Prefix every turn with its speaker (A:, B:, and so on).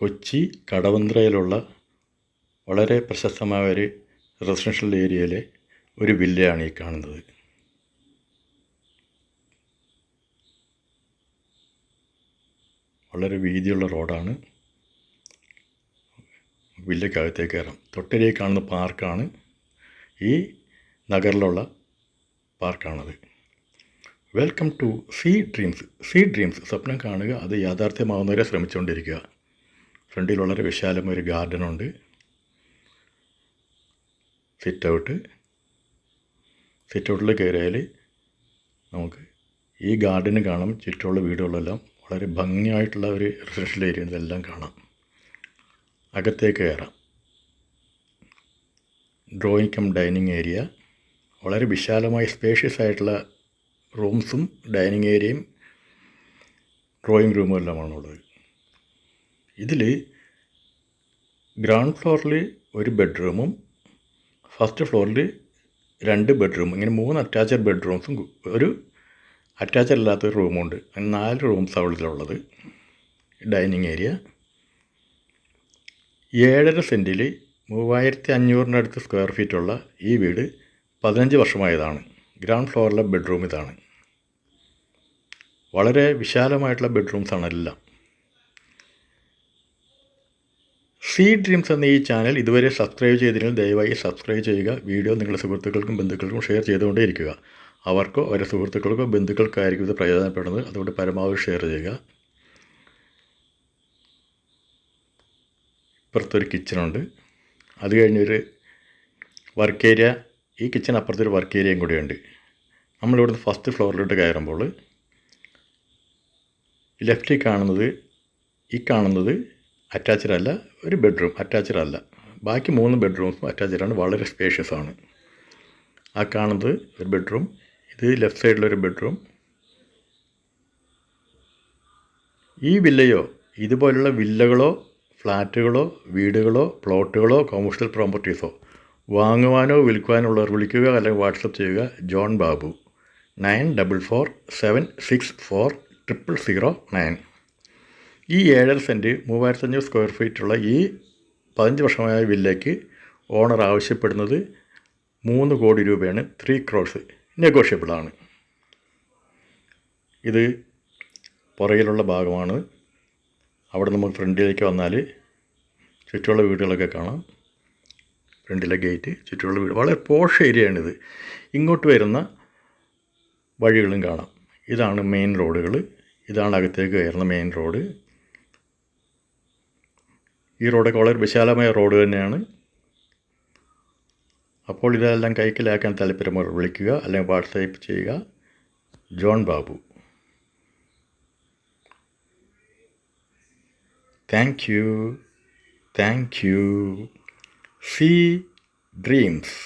A: കൊച്ചി കടവന്ത്രയിലുള്ള വളരെ പ്രശസ്തമായ ഒരു റെസിഡൻഷ്യൽ ഏരിയയിലെ ഒരു വില്ലയാണ് ഈ കാണുന്നത്. വളരെ വീതിയുള്ള റോഡാണ്. വില്ലയ്ക്കകത്തേക്ക് കയറാം. തൊട്ടരികെ കാണുന്ന പാർക്കാണ് ഈ നഗറിലുള്ള പാർക്കാണത്. Welcome to Sea Dreams. സ്വപ്നം കാണുക, അത് യാഥാർത്ഥ്യമാവുന്നവരെ ശ്രമിച്ചുകൊണ്ടിരിക്കുക. ഫ്രണ്ടിൽ വളരെ വിശാലമായൊരു ഗാർഡനുണ്ട്. സിറ്റൗട്ടിൽ കയറിയാൽ നമുക്ക് ഈ ഗാർഡന് കാണാം. ചുറ്റുമുള്ള വീടുകളെല്ലാം വളരെ ഭംഗിയായിട്ടുള്ള ഒരു റെസിഡൻഷ്യൽ ഏരിയ, ഇതെല്ലാം കാണാം. അകത്തേക്ക് കയറാം. Drawing come dining area. വളരെ വിശാലമായ സ്പേഷ്യസ് ആയിട്ടുള്ള റൂംസും ഡൈനിങ് ഏരിയയും ഡ്രോയിങ് റൂമും എല്ലാമാണുള്ളത്. ഇതിൽ ഗ്രൗണ്ട് ഫ്ലോറിൽ ഒരു ബെഡ്റൂമും ഫസ്റ്റ് ഫ്ലോറിൽ 2 ബെഡ്റൂമും, ഇങ്ങനെ 3 അറ്റാച്ച്ഡ് ബെഡ്റൂംസും ഒരു അറ്റാച്ച്ഡ് അല്ലാത്തൊരു റൂമുണ്ട്. അങ്ങനെ 4 റൂംസ് അവിടെയുള്ളത്. ഡൈനിങ് ഏരിയ 7.5 സെൻറ്റിൽ 3500 സ്ക്വയർ ഫീറ്റുള്ള ഈ വീട് 15 വർഷമായതാണ്. ഗ്രൗണ്ട് ഫ്ലോറിലെ ബെഡ്റൂം ഇതാണ്. വളരെ വിശാലമായിട്ടുള്ള ബെഡ്റൂംസാണ് എല്ലാം. സീ ഡ്രീംസ് എന്ന ഈ ചാനൽ ഇതുവരെ സബ്സ്ക്രൈബ് ചെയ്തില്ലെങ്കിൽ ദയവായി സബ്സ്ക്രൈബ് ചെയ്യുക. വീഡിയോ നിങ്ങളുടെ സുഹൃത്തുക്കൾക്കും ബന്ധുക്കൾക്കും ഷെയർ ചെയ്തുകൊണ്ടേ ഇരിക്കുക. അവർക്കോ അവരുടെ സുഹൃത്തുക്കൾക്കോ ബന്ധുക്കൾക്കായിരിക്കും ഇത് പ്രയോജനപ്പെടുന്നത്. അതുകൊണ്ട് പരമാവധി ഷെയർ ചെയ്യുക. ഇപ്പുറത്തൊരു കിച്ചണുണ്ട്. അത് കഴിഞ്ഞൊരു വർക്ക് ഏരിയ. ഈ കിച്ചൺ അപ്പുറത്തൊരു വർക്ക് ഏരിയയും കൂടിയുണ്ട്. നമ്മളിവിടുന്ന് ഫസ്റ്റ് ഫ്ലോറിലോട്ട് കയറുമ്പോൾ ലെഫ്റ്റിൽ കാണുന്നത് അറ്റാച്ച്ഡ് അല്ല, ഒരു ബെഡ്റൂം അറ്റാച്ച്ഡ് അല്ല. ബാക്കി 3 ബെഡ്റൂംസും അറ്റാച്ച്ഡാണ്. വളരെ സ്പേഷ്യസ് ആണ്. ആ കാണുന്നത് ഒരു ബെഡ്റൂം. ഇത് ലെഫ്റ്റ് സൈഡിലൊരു ബെഡ്റൂം. ഈ വില്ലയോ ഇതുപോലുള്ള വില്ലകളോ ഫ്ലാറ്റുകളോ വീടുകളോ പ്ലോട്ടുകളോ കൊമേഴ്ഷ്യൽ പ്രോപ്പർട്ടീസോ വാങ്ങുവാനോ വിൽക്കുവാനുള്ളവർ വിളിക്കുക, അല്ലെങ്കിൽ വാട്സപ്പ് ചെയ്യുക. ജോൺ ബാബു 9476400009. ഈ 7.5 സെൻറ്റ് 3500 സ്ക്വയർ ഫീറ്റുള്ള ഈ 15 വർഷമായ വില്ലയ്ക്ക് ഓണർ ആവശ്യപ്പെടുന്നത് 3 കോടി രൂപയാണ്. 3 crores നെഗോഷ്യബിളാണ്. ഇത് പുറകിലുള്ള ഭാഗമാണ്. അവിടെ നമുക്ക് ഫ്രണ്ടിലേക്ക് വന്നാൽ ചുറ്റുമുള്ള വീടുകളൊക്കെ കാണാം. ഫ്രണ്ടിലെ ഗേറ്റ്, ചുറ്റുമുള്ള വീട്, വളരെ പോഷ് ഏരിയയാണിത്. ഇങ്ങോട്ട് വരുന്ന വഴികളും കാണാം. ഇതാണ് മെയിൻ റോഡുകൾ. ഇതാണ് അകത്തേക്ക് കയറുന്ന മെയിൻ റോഡ്. ഈ റോഡൊക്കെ വളരെ വിശാലമായ റോഡ് തന്നെയാണ്. അപ്പോൾ ഇതെല്ലാം കൈക്കലാക്കാൻ താല്പര്യമുള്ളവർ വിളിക്കുക, അല്ലെങ്കിൽ വാട്സാപ്പ് ചെയ്യുക. John Babu. Thank you. See dreams.